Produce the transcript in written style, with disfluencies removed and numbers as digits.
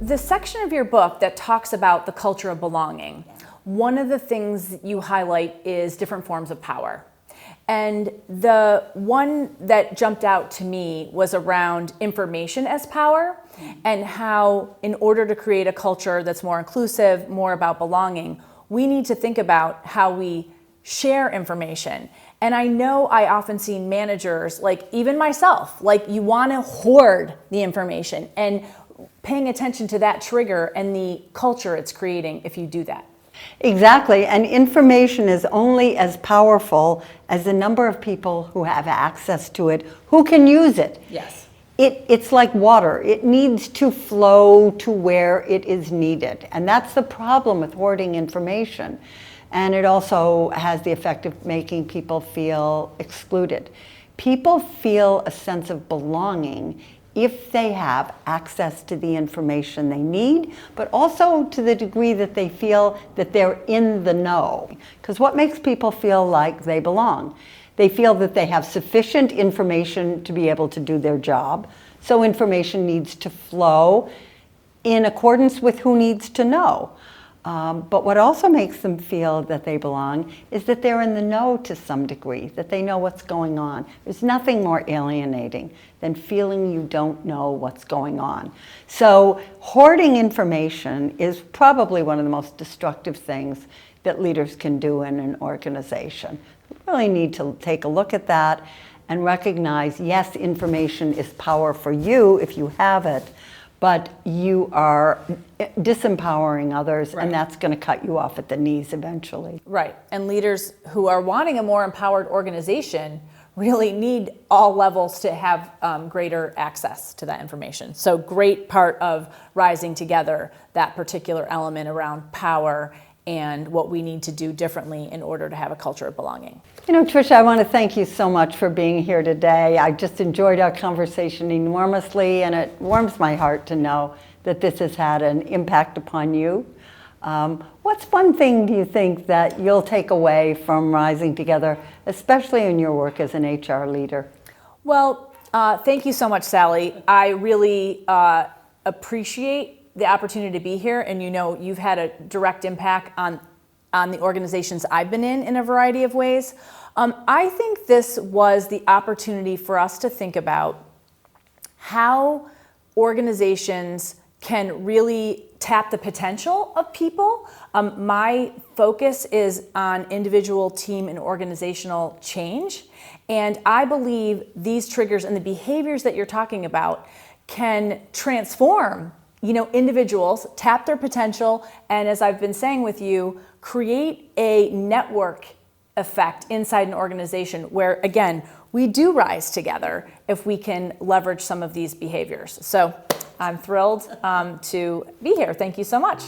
the section of your book that talks about the culture of belonging, one of the things you highlight is different forms of power. And the one that jumped out to me was around information as power, and how in order to create a culture that's more inclusive, more about belonging, we need to think about how we share information. And I know I often see managers, like even myself, like you want to hoard the information, and paying attention to that trigger and the culture it's creating if you do that. Exactly, and information is only as powerful as the number of people who have access to it, who can use it. Yes. It's like water. It needs to flow to where it is needed. And that's the problem with hoarding information. And it also has the effect of making people feel excluded. People feel a sense of belonging if they have access to the information they need, but also to the degree that they feel that they're in the know. Because what makes people feel like they belong? They feel that they have sufficient information to be able to do their job, so information needs to flow in accordance with who needs to know. But what also makes them feel that they belong is that they're in the know to some degree, that they know what's going on. There's nothing more alienating than feeling you don't know what's going on. So hoarding information is probably one of the most destructive things that leaders can do in an organization. We really need to take a look at that and recognize, yes, information is power for you if you have it, but you are disempowering others, right. And that's going to cut you off at the knees eventually. Right, and leaders who are wanting a more empowered organization really need all levels to have greater access to that information. So great part of Rising Together, that particular element around power and what we need to do differently in order to have a culture of belonging. You know, Tricia, I want to thank you so much for being here today. I just enjoyed our conversation enormously, and it warms my heart to know that this has had an impact upon you. What's one thing do you think that you'll take away from Rising Together, especially in your work as an HR leader? Well, thank you so much, Sally. I really appreciate the opportunity to be here, and you know, you've had a direct impact on the organizations I've been in a variety of ways. I think this was the opportunity for us to think about how organizations can really tap the potential of people. My focus is on individual, team, and organizational change. And I believe these triggers and the behaviors that you're talking about can transform, you know, individuals, tap their potential, and as I've been saying with you, create a network effect inside an organization where, again, we do rise together if we can leverage some of these behaviors. So I'm thrilled to be here. Thank you so much.